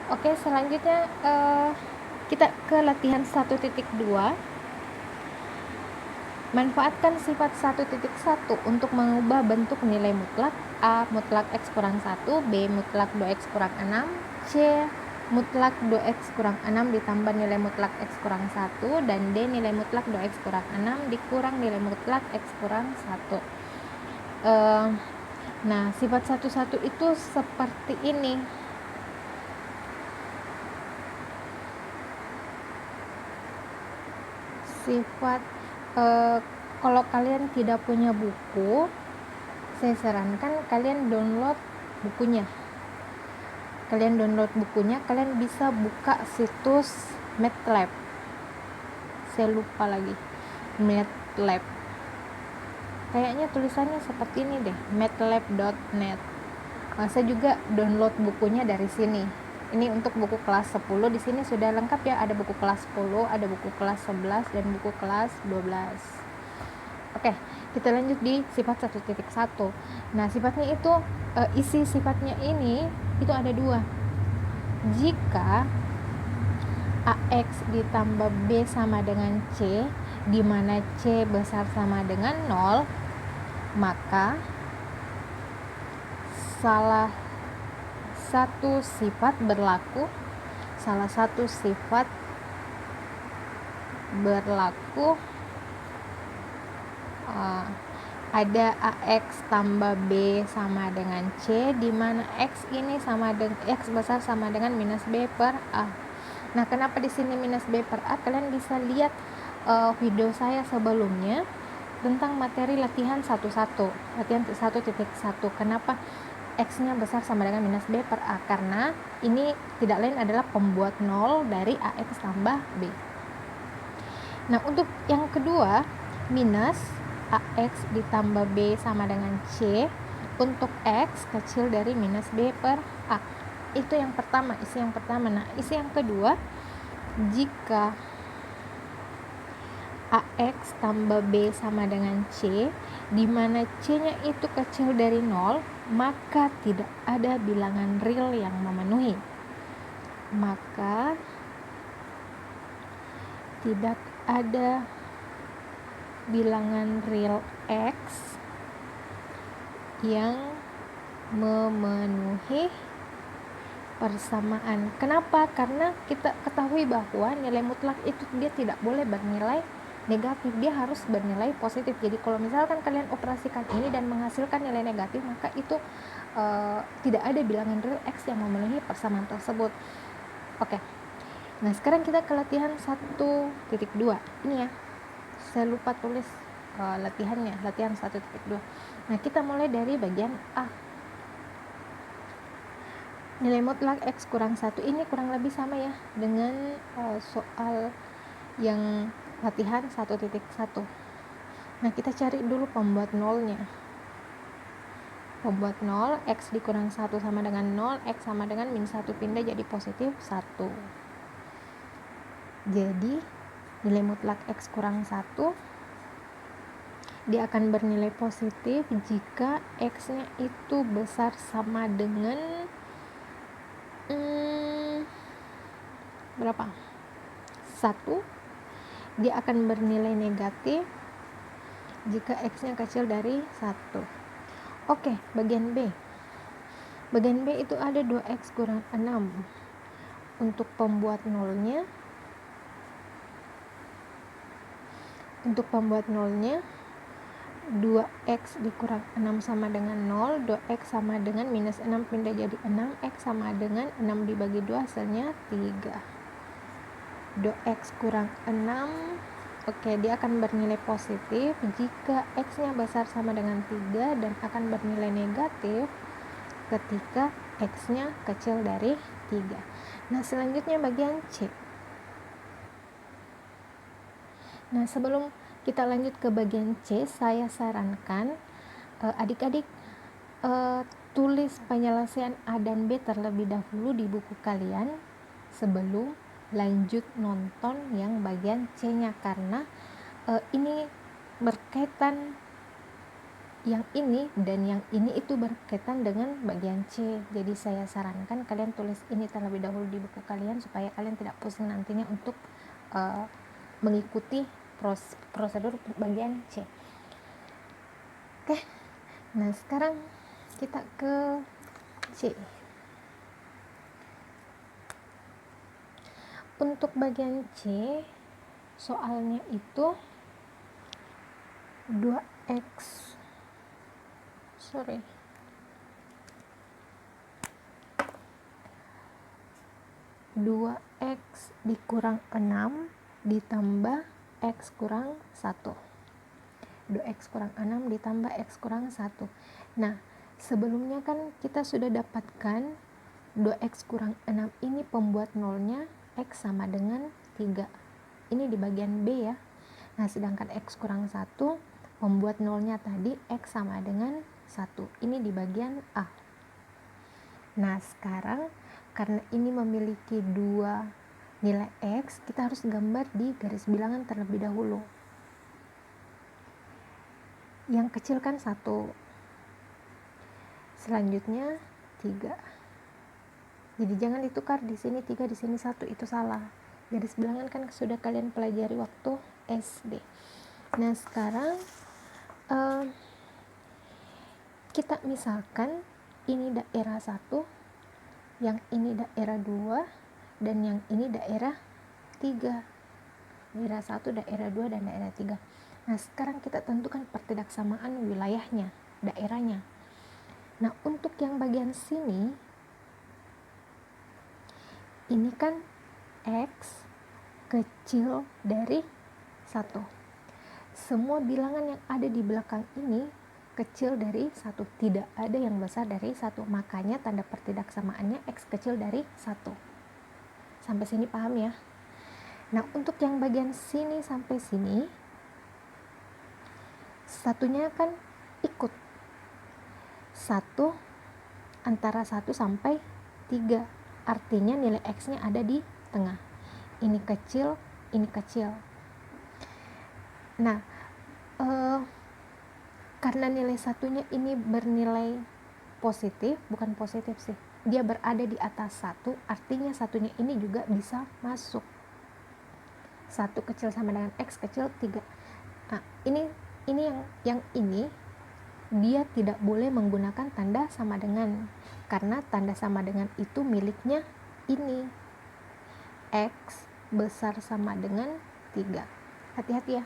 Oke, selanjutnya kita ke latihan 1.2. Manfaatkan sifat 1.1 untuk mengubah bentuk nilai mutlak. A. Mutlak X kurang 1, B. Mutlak 2X kurang 6, C. Mutlak 2X kurang 6 ditambah nilai mutlak X kurang 1, dan D. Nilai mutlak 2X kurang 6 dikurang nilai mutlak X kurang 1. Nah, sifat 1.1 itu seperti ini. Sifat kalau kalian tidak punya buku, saya sarankan kalian download bukunya. Kalian bisa buka situs MATLAB. Saya lupa lagi. MATLAB. Kayaknya tulisannya seperti ini deh, matlab.net. Saya juga download bukunya dari sini. Ini untuk buku kelas 10, di sini sudah lengkap ya, ada buku kelas 10, ada buku kelas 11 dan buku kelas 12. Oke, kita lanjut di sifat 1.1. Nah, sifatnya itu isi sifatnya ini itu ada dua. Jika AX ditambah B sama dengan C, di mana C besar sama dengan 0, maka salah satu sifat berlaku ada AX tambah B sama dengan C, di mana X ini X besar sama dengan minus B per A. Nah, kenapa di sini minus B per A? Kalian bisa lihat video saya sebelumnya tentang materi latihan 1.1. Kenapa X-nya besar sama dengan minus B per A? Karena ini tidak lain adalah pembuat 0 dari AX tambah B. Nah, untuk yang kedua, minus AX ditambah B sama dengan C untuk X kecil dari minus B per A. Itu yang pertama, isi yang pertama. Nah, isi yang kedua, jika AX tambah B sama dengan C, di mana C-nya itu kecil dari 0, maka tidak ada bilangan real yang memenuhi. Maka tidak ada bilangan real X yang memenuhi persamaan. Kenapa? Karena kita ketahui bahwa nilai mutlak itu dia tidak boleh bernilai negatif, dia harus bernilai positif. Jadi kalau misalkan kalian operasikan ini dan menghasilkan nilai negatif, maka itu tidak ada bilangan real X yang memenuhi persamaan tersebut. Oke. Nah, sekarang kita ke latihan 1.2. Ini ya, saya lupa tulis latihannya, latihan 1.2. Nah, kita mulai dari bagian A. Nilai mutlak X kurang 1 ini kurang lebih sama ya dengan soal yang latihan 1.1. Nah, kita cari dulu pembuat nolnya. Pembuat 0, X dikurang 1 sama dengan 0, X sama dengan min 1 pindah jadi positif 1. Jadi nilai mutlak X kurang 1 dia akan bernilai positif jika X-nya itu besar sama dengan berapa? 1. Dia akan bernilai negatif jika X-nya kecil dari 1. Oke, bagian B. Bagian B itu ada 2X kurang 6. Untuk pembuat nolnya, 2X dikurang 6 sama dengan 0, 2X sama dengan minus 6 pindah jadi 6, X sama dengan 6 dibagi 2 hasilnya 3. 2X kurang 6, oke, dia akan bernilai positif jika X-nya besar sama dengan 3 dan akan bernilai negatif ketika X-nya kecil dari 3. Nah, selanjutnya bagian C. Nah, sebelum kita lanjut ke bagian C, saya sarankan adik-adik tulis penyelesaian A dan B terlebih dahulu di buku kalian sebelum lanjut nonton yang bagian C-nya, karena ini berkaitan yang ini dan yang ini itu berkaitan dengan bagian C. Jadi saya sarankan kalian tulis ini terlebih dahulu di buku kalian supaya kalian tidak pusing nantinya untuk mengikuti prosedur bagian C. Oke, nah sekarang kita ke C. Untuk bagian C, soalnya itu 2x 2x dikurang 6 ditambah x kurang 1. 2x kurang 6 ditambah x kurang 1. Nah, sebelumnya kan kita sudah dapatkan 2x kurang 6 ini pembuat nolnya x sama dengan 3. Ini di bagian B ya. Nah, sedangkan x kurang 1 pembuat nolnya tadi x sama dengan 1. Ini di bagian A. Nah, sekarang karena ini memiliki dua nilai x, kita harus gambar di garis bilangan terlebih dahulu. Yang kecil kan 1, selanjutnya 3. Jadi jangan ditukar, di sini 3, di sini 1, itu salah. Garis bilangan kan sudah kalian pelajari waktu SD. Nah, sekarang kita misalkan ini daerah 1, yang ini daerah 2, dan yang ini daerah 3. Daerah 1, daerah 2, dan daerah 3. Nah, sekarang kita tentukan pertidaksamaan wilayahnya, daerahnya. Nah, untuk yang bagian sini, ini kan x kecil dari 1. Semua bilangan yang ada di belakang ini kecil dari 1. Tidak ada yang besar dari 1. Makanya tanda pertidaksamaannya x kecil dari 1. Sampai sini paham ya? Nah, untuk yang bagian sini sampai sini, satunya kan ikut 1 antara 1 sampai 3, artinya nilai x-nya ada di tengah. Ini kecil, ini kecil. Nah, karena nilai satunya ini bernilai positif, bukan positif sih, dia berada di atas 1, artinya satunya ini juga bisa masuk. 1 kecil sama dengan x kecil 3. Nah, ini yang ini dia tidak boleh menggunakan tanda sama dengan, karena tanda sama dengan itu miliknya ini. X besar sama dengan 3. Hati-hati ya.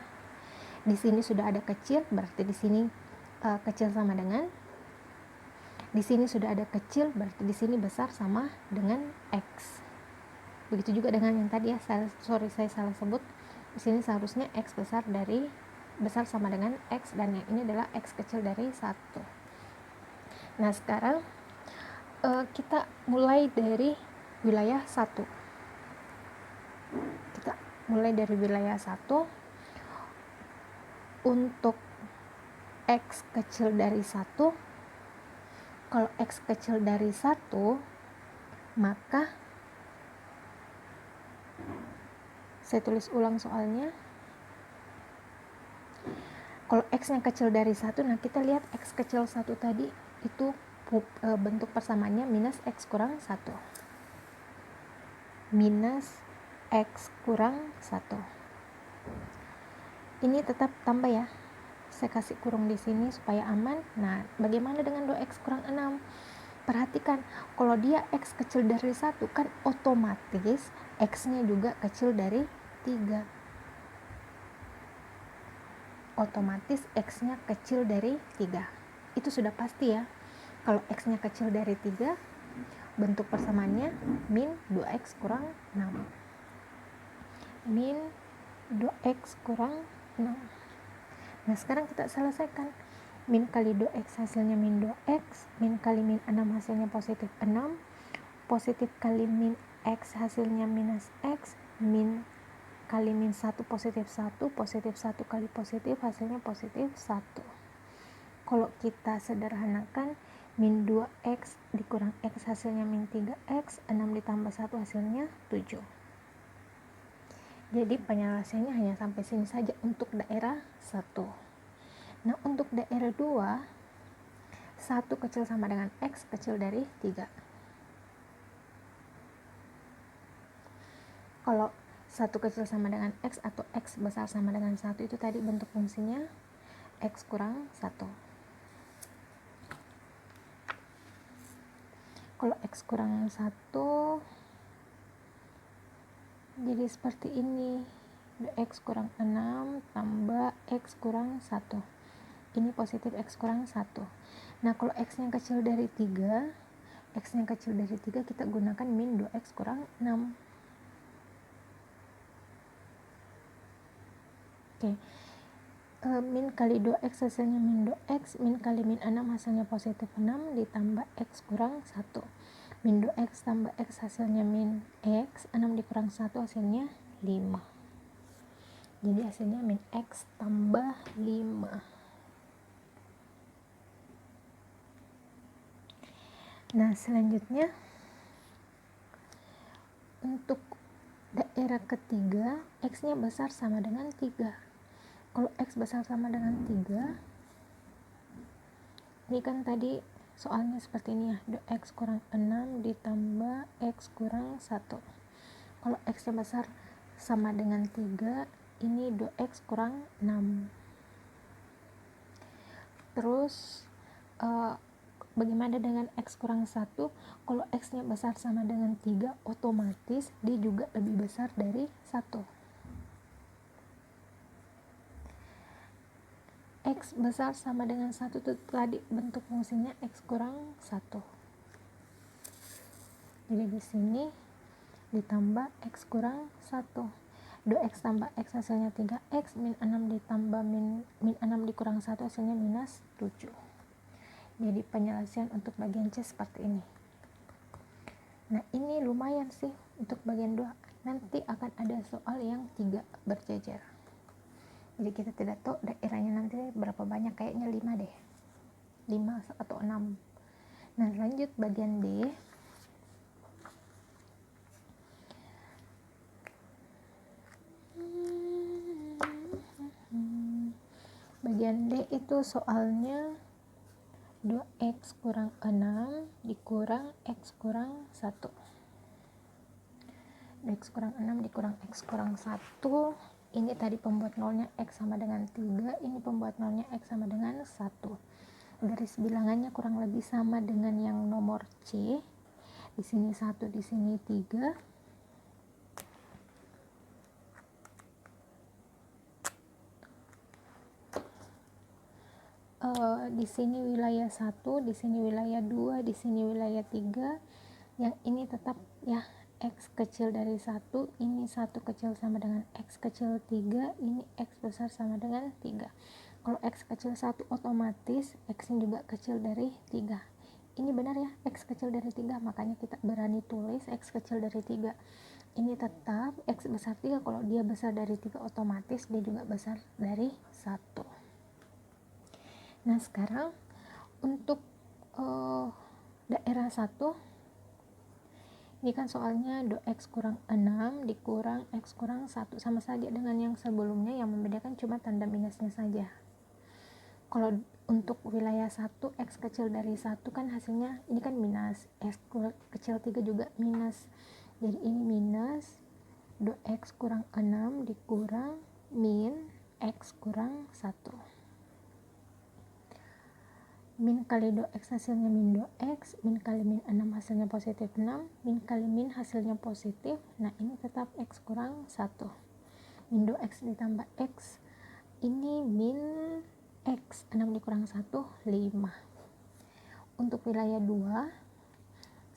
Di sini sudah ada kecil, berarti di sini kecil sama dengan. Di sini sudah ada kecil, berarti di sini besar sama dengan x. Begitu juga dengan yang tadi ya, saya salah sebut. Di sini seharusnya x besar sama dengan x, dan yang ini adalah x kecil dari 1. Nah, sekarang kita mulai dari wilayah 1. Kita mulai dari wilayah 1. Untuk x kecil dari 1, kalau x kecil dari 1, maka saya tulis ulang soalnya. Kalau x yang kecil dari 1, nah kita lihat x kecil 1 tadi itu bentuk persamaannya minus x kurang 1. Minus x kurang 1. Ini tetap tambah ya. Saya kasih kurung di sini supaya aman. Nah, bagaimana dengan 2x kurang 6? Perhatikan, kalau dia x kecil dari 1 kan otomatis x-nya juga kecil dari 3. Otomatis x-nya kecil dari 3. Itu sudah pasti ya. Kalau x-nya kecil dari 3, bentuk persamaannya min 2x kurang 6. Min 2x kurang 6. Nah, sekarang kita selesaikan. Min kali 2x hasilnya min 2x, min kali min 6 hasilnya positif 6, positif kali min x hasilnya minus x, min kali min 1 positif 1, positif 1 kali positif hasilnya positif 1. Kalau kita sederhanakan, min 2x dikurang x hasilnya min 3x, 6 ditambah 1 hasilnya 7. Jadi penyelesaiannya hanya sampai sini saja untuk daerah 1. Nah, untuk daerah 2, 1 kecil sama dengan X kecil dari 3. Kalau 1 kecil sama dengan X atau X besar sama dengan 1 itu tadi bentuk fungsinya X kurang 1. Kalau X kurang 1 jadi seperti ini, X kurang 6 tambah X kurang 1. Ini positif X kurang 1. Nah, kalau X yang kecil dari 3, X yang kecil dari 3 kita gunakan min 2X kurang 6. Oke. Min kali 2X hasilnya min 2X, min kali min 6 hasilnya positif 6, ditambah X kurang 1. Min 2X tambah X hasilnya min X, 6 dikurang 1 hasilnya 5. Jadi hasilnya min X tambah 5. Nah, selanjutnya untuk daerah ketiga, X-nya besar sama dengan 3. Kalau X besar sama dengan 3, ini kan tadi soalnya seperti ini ya, 2X kurang 6 ditambah X kurang 1. Kalau X-nya besar sama dengan 3, ini 2X kurang 6. Terus bagaimana dengan X kurang 1? Kalau X-nya besar sama dengan 3, otomatis dia juga lebih besar dari 1. X besar sama dengan 1 itu tadi bentuk fungsinya X kurang 1. Jadi di sini ditambah X kurang 1. 2X tambah X hasilnya 3X, min 6 ditambah min 6 dikurang 1 hasilnya minus 7. Jadi penjelasan untuk bagian C seperti ini. Nah, ini lumayan sih untuk bagian 2. Nanti akan ada soal yang 3 berjejer. Jadi kita tidak tahu daerahnya nanti berapa banyak, kayaknya 5 deh. 5 atau 6. Nah, lanjut bagian D. Bagian D itu soalnya 2X kurang 6 dikurang X kurang 1. 2X kurang 6 dikurang X kurang 1. Ini tadi pembuat nolnya X sama dengan 3. Ini pembuat nolnya X sama dengan 1. Garis bilangannya kurang lebih sama dengan yang nomor C. Di sini 1, di sini 3. Di sini wilayah 1, di sini wilayah 2, di sini wilayah 3. Yang ini tetap ya X kecil dari 1, ini 1 kecil sama dengan X kecil 3, ini X besar sama dengan 3. Kalau X kecil 1 otomatis X juga kecil dari 3. Ini benar ya, X kecil dari 3, makanya kita berani tulis X kecil dari 3. Ini tetap X besar 3, kalau dia besar dari 3 otomatis dia juga besar dari 1. Nah, sekarang untuk daerah 1, ini kan soalnya 2X kurang 6 dikurang X kurang 1, sama saja dengan yang sebelumnya, yang membedakan cuma tanda minusnya saja. Kalau untuk wilayah 1, X kecil dari 1 kan hasilnya ini kan minus, X kecil 3 juga minus, jadi ini minus 2X kurang 6 dikurang min X kurang 1. Min kali 2X hasilnya min 2X, min kali min 6 hasilnya positif 6, min kali min hasilnya positif. Nah, ini tetap X kurang 1. Min 2X ditambah X, ini min X, 6 dikurang 1, 5. Untuk wilayah 2,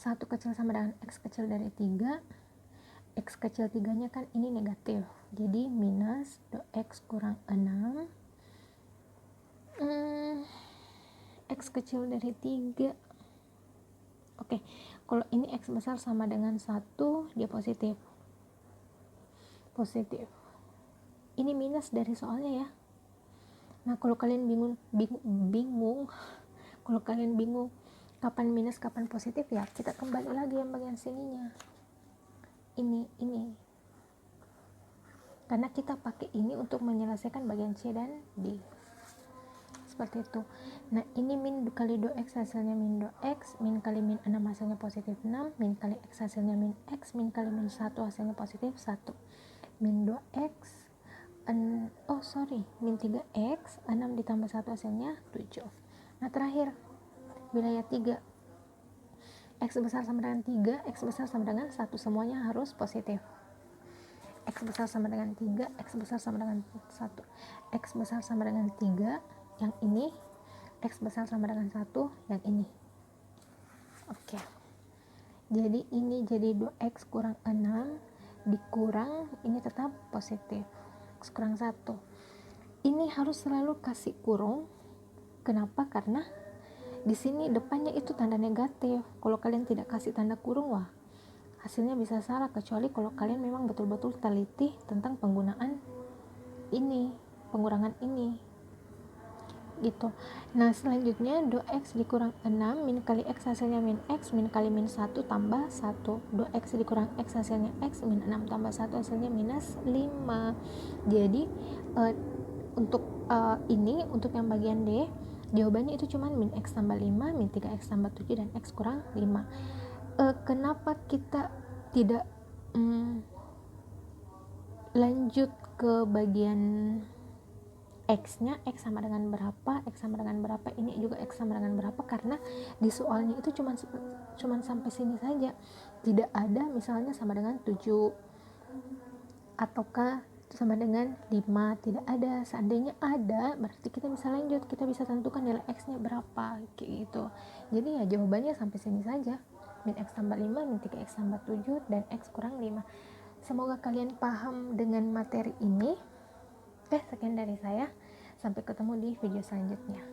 1 kecil sama dengan X kecil dari 3. X kecil 3 nya kan ini negatif, jadi minus 2X kurang 6. X kecil dari 3. Oke, kalau ini X besar sama dengan 1, dia positif. Positif. Ini minus dari soalnya ya. Nah, kalau kalian bingung, kalau kalian bingung kapan minus, kapan positif, ya kita kembali lagi yang bagian sininya. Ini. Karena kita pakai ini untuk menyelesaikan bagian C dan D. seperti itu. Nah ini min kali 2x hasilnya min 2x, min kali min 6 hasilnya positif 6, min kali x hasilnya min x, min kali min 1 hasilnya positif 1, min 2x min 3x, 6 ditambah 1 hasilnya 7. Nah terakhir wilayah 3, x besar sama dengan 3, x besar sama dengan 1, semuanya harus positif. X besar sama dengan 3, X besar sama dengan 1, X besar sama dengan 3 yang ini, X besar sama dengan 1 yang ini. Oke. Jadi ini jadi 2X kurang 6 dikurang ini tetap positif, X kurang 1. Ini harus selalu kasih kurung. Kenapa? Karena di sini depannya itu tanda negatif. Kalau kalian tidak kasih tanda kurung, wah hasilnya bisa salah, kecuali kalau kalian memang betul-betul teliti tentang penggunaan ini, pengurangan ini gitu. Nah selanjutnya 2x dikurang 6 min kali x hasilnya min x, min kali min 1 tambah 1, 2x dikurang x hasilnya x, min 6 tambah 1 hasilnya minus 5. Jadi ini untuk yang bagian D jawabannya itu cuma min x tambah 5, min 3x tambah 7, dan x kurang 5. Kenapa kita tidak lanjut ke bagian x-nya, x sama dengan berapa, x sama dengan berapa, ini juga x sama dengan berapa, karena di soalnya itu cuman sampai sini saja, tidak ada misalnya sama dengan 7 ataukah sama dengan 5, tidak ada. Seandainya ada berarti kita bisa lanjut, kita bisa tentukan nilai x-nya berapa kayak gitu. Jadi ya jawabannya sampai sini saja, min x tambah 5, min 3x tambah 7, dan x kurang 5. Semoga kalian paham dengan materi ini. Sekian dari saya. Sampai ketemu di video selanjutnya.